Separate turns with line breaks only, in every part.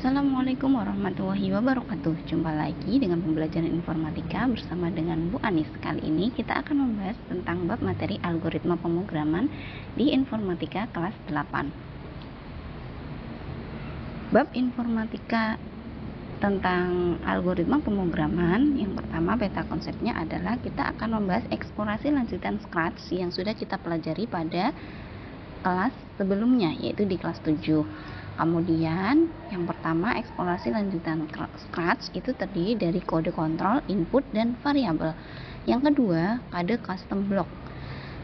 Assalamualaikum warahmatullahi wabarakatuh. Jumpa lagi dengan pembelajaran informatika bersama dengan Bu Anis. Kali ini kita akan membahas tentang bab materi algoritma pemrograman di informatika kelas 8. Bab informatika tentang algoritma pemrograman yang pertama peta konsepnya adalah kita akan membahas eksplorasi lanjutan Scratch yang sudah kita pelajari pada kelas sebelumnya, yaitu di kelas 7. Kemudian yang pertama eksplorasi lanjutan Scratch itu terdiri dari kode kontrol, input, dan variabel. Yang kedua kode custom block.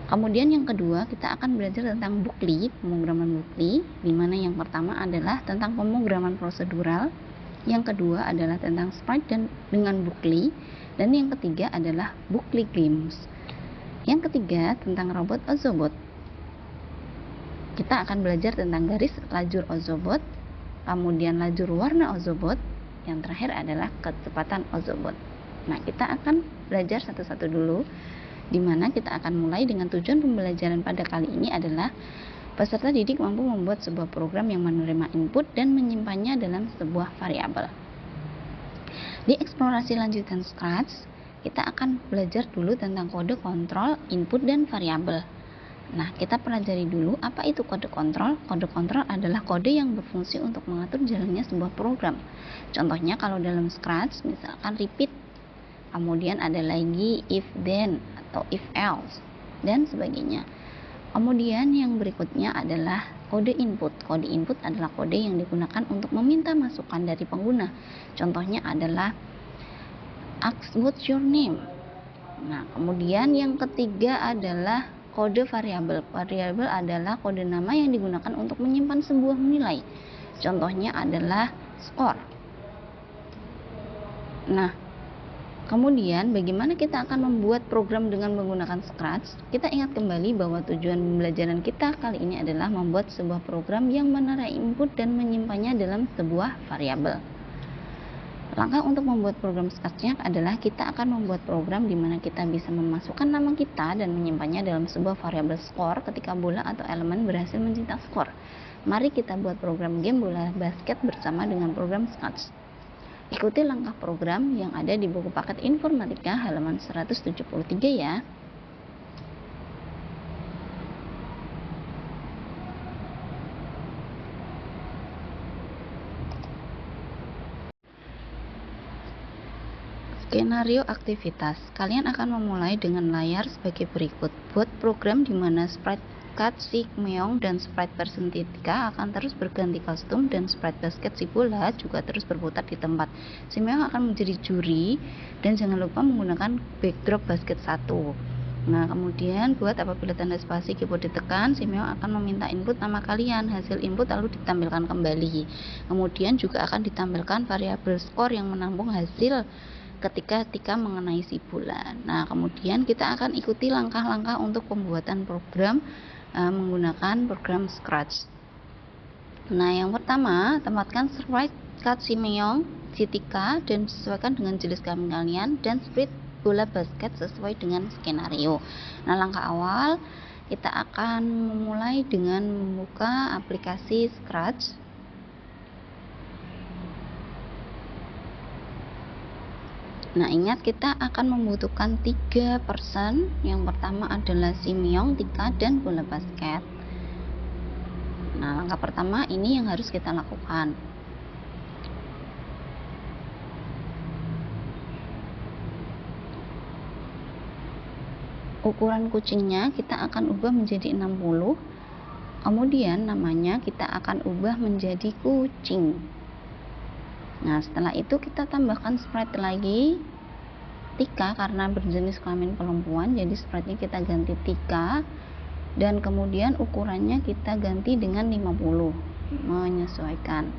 Kemudian yang kedua kita akan belajar tentang Bookly, pemrograman Bookly, di mana yang pertama adalah tentang pemrograman prosedural, yang kedua adalah tentang sprite dan dengan Bookly, dan yang ketiga adalah Bookly Games. Yang ketiga tentang robot Ozobot. Kita akan belajar tentang garis lajur Ozobot, kemudian lajur warna Ozobot, yang terakhir adalah kecepatan Ozobot. Nah, kita akan belajar satu-satu dulu, di mana kita akan mulai dengan tujuan pembelajaran pada kali ini adalah peserta didik mampu membuat sebuah program yang menerima input dan menyimpannya dalam sebuah variabel. Di eksplorasi lanjutan Scratch, kita akan belajar dulu tentang kode kontrol, input, dan variabel. Nah, kita pelajari dulu apa itu kode kontrol. Kode kontrol adalah kode yang berfungsi untuk mengatur jalannya sebuah program. Contohnya kalau dalam Scratch, misalkan repeat, kemudian ada lagi if then atau if else, dan sebagainya. Kemudian yang berikutnya adalah kode input. Kode input adalah kode yang digunakan untuk meminta masukan dari pengguna. Contohnya adalah ask what's your name. Nah, kemudian yang ketiga adalah kode variabel. Variabel adalah kode nama yang digunakan untuk menyimpan sebuah nilai. Contohnya adalah score. Nah, kemudian bagaimana kita akan membuat program dengan menggunakan Scratch? Kita ingat kembali bahwa tujuan pembelajaran kita kali ini adalah membuat sebuah program yang menarik input dan menyimpannya dalam sebuah variabel. Langkah untuk membuat program Scratch-nya adalah kita akan membuat program di mana kita bisa memasukkan nama kita dan menyimpannya dalam sebuah variabel skor ketika bola atau elemen berhasil mencetak skor. Mari kita buat program game bola basket bersama dengan program Scratch. Ikuti langkah program yang ada di buku paket informatika halaman 173 ya. Skenario aktivitas. Kalian akan memulai dengan layar sebagai berikut. Buat program di mana sprite cut si meong dan sprite person Tika akan terus berganti kostum dan sprite basket si bola juga terus berputar di tempat. Si meong akan menjadi juri dan jangan lupa menggunakan backdrop basket 1. Nah, kemudian buat apabila tanda spasi keyboard ditekan, si meong akan meminta input nama kalian. Hasil input lalu ditampilkan kembali. Kemudian juga akan ditampilkan variabel skor yang menampung hasil ketika Tika mengenai si bola. Nah, kemudian kita akan ikuti langkah-langkah untuk pembuatan program menggunakan program Scratch. Nah, yang pertama, tempatkan sprite cut si meong, si Tika, dan sesuaikan dengan jenis kelamin kalian, dan sprite bola basket sesuai dengan skenario. Nah, langkah awal kita akan memulai dengan membuka aplikasi Scratch. Nah, ingat kita akan membutuhkan 3 person. Yang pertama adalah si meong, Tika, dan bola basket. Nah, langkah pertama ini yang harus kita lakukan. Ukuran kucingnya kita akan ubah menjadi 60. Kemudian namanya kita akan ubah menjadi kucing. Nah, setelah itu kita tambahkan sprite lagi Tika karena berjenis kelamin perempuan, jadi sprite-nya kita ganti Tika, dan kemudian ukurannya kita ganti dengan 50, menyesuaikan.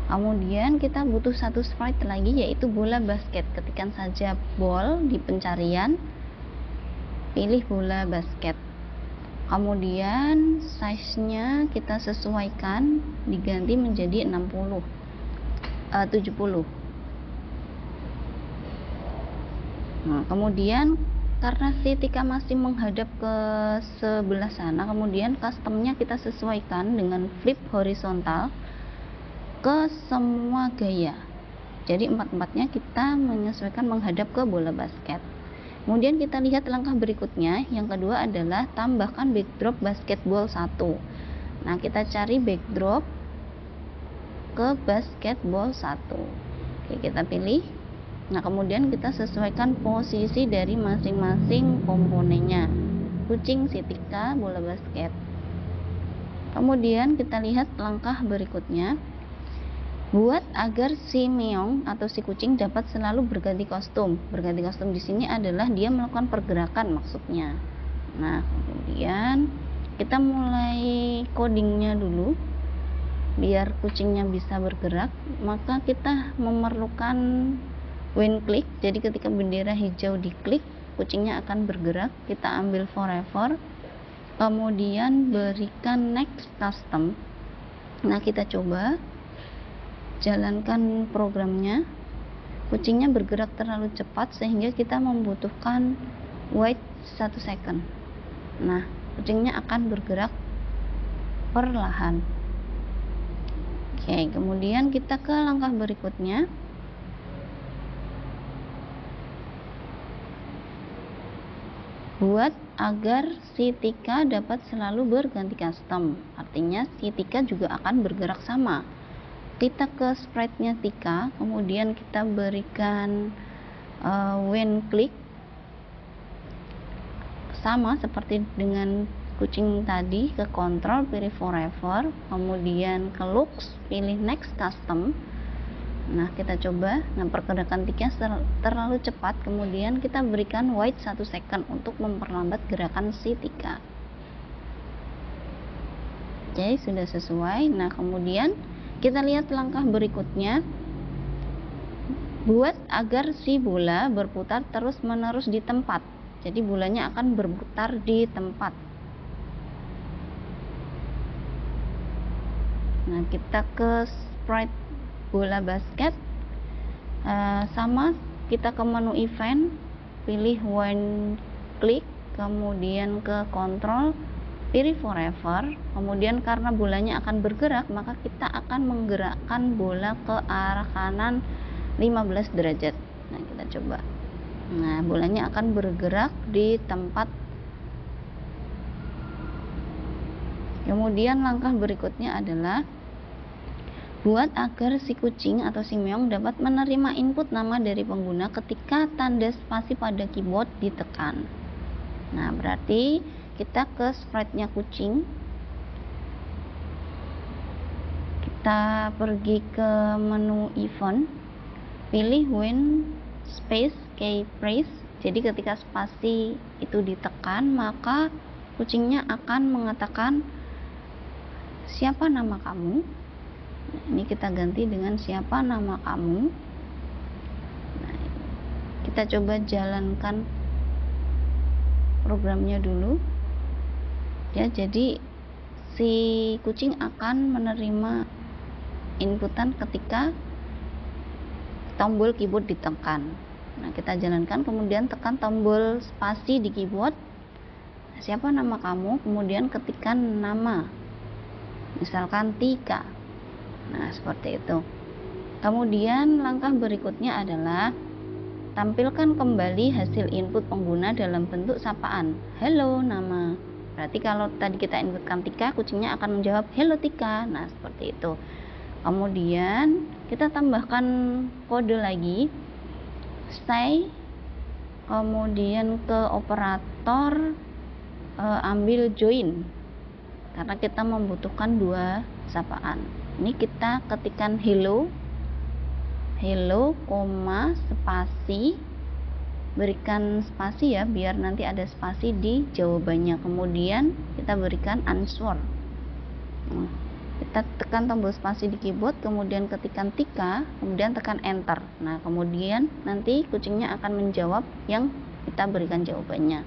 Kemudian kita butuh satu sprite lagi yaitu bola basket. Ketikkan saja ball di pencarian, pilih bola basket. Kemudian size-nya kita sesuaikan, diganti menjadi 70. Nah, kemudian karena si Tika masih menghadap ke sebelah sana, kemudian customnya kita sesuaikan dengan flip horizontal. ke semua gaya. Jadi empat-empatnya kita menyesuaikan menghadap ke bola basket. Kemudian kita lihat langkah berikutnya, yang kedua adalah tambahkan backdrop basketball 1. Nah, kita cari backdrop ke basketball 1. Oke, kita pilih. Nah, kemudian kita sesuaikan posisi dari masing-masing komponennya. Kucing, si Tika, bola basket. Kemudian kita lihat langkah berikutnya. Buat agar si meong atau si kucing dapat selalu berganti kostum. Berganti kostum di sini adalah dia melakukan pergerakan maksudnya. Nah, kemudian kita mulai codingnya dulu. Biar kucingnya bisa bergerak, maka kita memerlukan when click. Jadi ketika bendera hijau diklik, kucingnya akan bergerak. Kita ambil forever, kemudian berikan next custom. Nah, kita coba jalankan programnya. Kucingnya bergerak terlalu cepat sehingga kita membutuhkan wait 1 second. Nah, kucingnya akan bergerak perlahan. Oke, kemudian kita ke langkah berikutnya. Buat agar si Tika dapat selalu berganti custom. Artinya si Tika juga akan bergerak sama. Kita ke sprite-nya Tika, kemudian kita berikan when click. Sama seperti dengan kucing tadi, ke control pilih forever, kemudian ke looks pilih next custom. Nah, kita coba. Nah, pergerakan Tika terlalu cepat, kemudian kita berikan wait 1 second untuk memperlambat gerakan si Tika. Oke, sudah sesuai. Nah, kemudian kita lihat langkah berikutnya. Buat agar si bola berputar terus menerus di tempat. Jadi bolanya akan berputar di tempat. Nah, kita ke sprite bola basket. Sama, kita ke menu event, pilih when click, kemudian ke control, pilih forever. Kemudian karena bolanya akan bergerak, maka kita akan menggerakkan bola ke arah kanan 15 derajat. Nah, kita coba. Nah, bolanya akan bergerak di tempat. Kemudian langkah berikutnya adalah buat agar si kucing atau si meong dapat menerima input nama dari pengguna ketika tanda spasi pada keyboard ditekan. Nah, berarti kita ke sprite-nya kucing. Kita pergi ke menu event, pilih when space key press. Jadi ketika spasi itu ditekan, maka kucingnya akan mengatakan siapa nama kamu. Nah, ini kita ganti dengan siapa nama kamu. Nah, kita coba jalankan programnya dulu. Ya, jadi si kucing akan menerima inputan ketika tombol keyboard ditekan. Nah, kita jalankan, kemudian tekan tombol spasi di keyboard. Siapa nama kamu? Kemudian ketikkan nama. Misalkan Tika. Nah, seperti itu. Kemudian langkah berikutnya adalah tampilkan kembali hasil input pengguna dalam bentuk sapaan. Hello nama. Berarti kalau tadi kita inputkan Tika, kucingnya akan menjawab hello Tika. Nah, seperti itu. Kemudian kita tambahkan kode lagi. Stay. Kemudian ke operator, ambil join. Karena kita membutuhkan 2 sapaan. Ini kita ketikkan hello, spasi, berikan spasi ya, biar nanti ada spasi di jawabannya. Kemudian kita berikan answer. Nah, kita tekan tombol spasi di keyboard, kemudian ketikkan Tika, kemudian tekan enter. Nah, kemudian nanti kucingnya akan menjawab yang kita berikan jawabannya.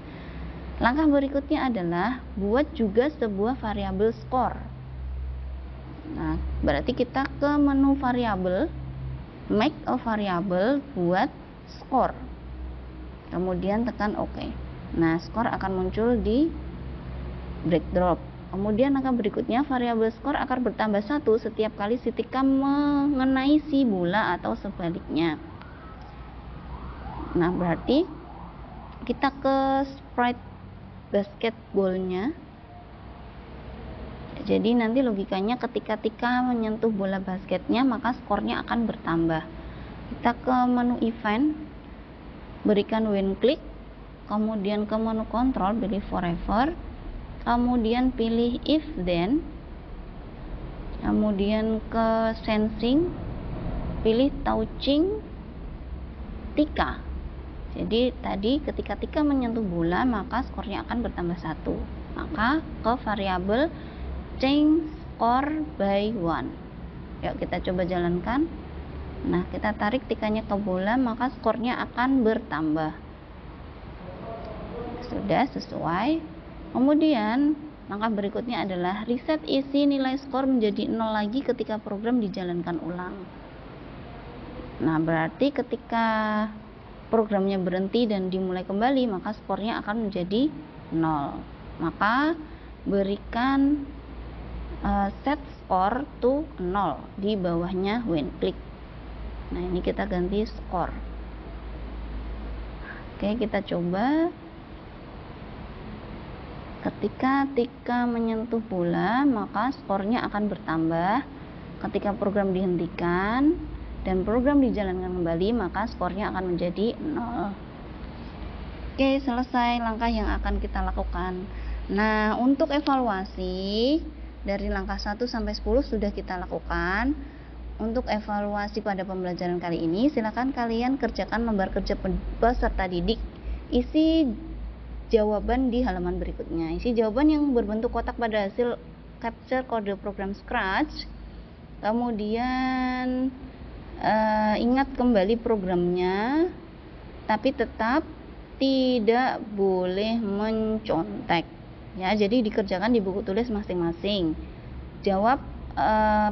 Langkah berikutnya adalah buat juga sebuah variabel score. Nah, berarti kita ke menu variabel, make a variable, buat score, kemudian tekan OK. Nah, score akan muncul di backdrop. Kemudian langkah berikutnya, variabel skor akan bertambah 1 setiap kali si tikam mengenai si bola atau sebaliknya. Nah, berarti kita ke sprite basketballnya. Jadi nanti logikanya ketika tika menyentuh bola basketnya, maka skornya akan bertambah. Kita ke menu event, berikan when click, kemudian ke menu control, pilih forever, kemudian pilih if then, kemudian ke sensing, pilih touching tika. Jadi tadi ketika tika menyentuh bola, maka skornya akan bertambah 1. Maka ke variabel change score by 1. Yuk kita coba jalankan. Nah, kita tarik tikanya ke bola, maka skornya akan bertambah. Sudah sesuai. Kemudian langkah berikutnya adalah reset isi nilai skor menjadi 0 lagi ketika program dijalankan ulang. Nah, berarti ketika programnya berhenti dan dimulai kembali, maka skornya akan menjadi 0. Maka berikan set score to 0 di bawahnya when click. Nah, ini kita ganti skor. Oke, kita coba. Ketika tika menyentuh bola, maka skornya akan bertambah. Ketika program dihentikan dan program dijalankan kembali, maka skornya akan menjadi 0. Oke, selesai langkah yang akan kita lakukan. Nah, untuk evaluasi dari langkah 1 sampai 10 sudah kita lakukan. Untuk evaluasi pada pembelajaran kali ini, silakan kalian kerjakan lembar kerja peserta didik. Isi jawaban di halaman berikutnya. Isi jawaban yang berbentuk kotak pada hasil capture kode program Scratch. Kemudian ingat kembali programnya, tapi tetap tidak boleh mencontek. Ya, jadi dikerjakan di buku tulis masing-masing. Jawab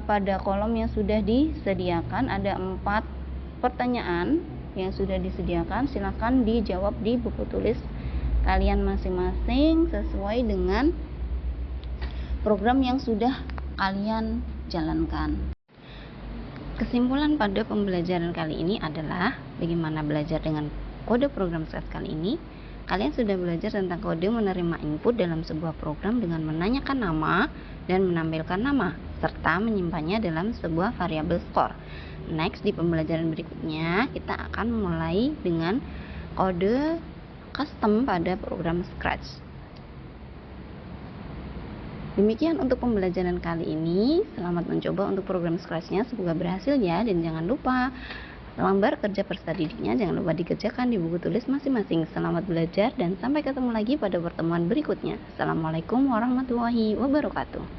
pada kolom yang sudah disediakan. Ada 4 pertanyaan yang sudah disediakan. Silakan dijawab di buku tulis kalian masing-masing sesuai dengan program yang sudah kalian jalankan. Kesimpulan pada pembelajaran kali ini adalah bagaimana belajar dengan kode program Scratch kali ini. Kalian sudah belajar tentang kode menerima input dalam sebuah program dengan menanyakan nama dan menampilkan nama, serta menyimpannya dalam sebuah variabel skor. Next, di pembelajaran berikutnya, kita akan mulai dengan kode custom pada program Scratch. Demikian untuk pembelajaran kali ini. Selamat mencoba untuk program Scratch-nya, semoga berhasil ya. Dan jangan lupa lembar kerja peserta didiknya jangan lupa dikerjakan di buku tulis masing-masing. Selamat belajar dan sampai ketemu lagi pada pertemuan berikutnya. Assalamualaikum warahmatullahi wabarakatuh.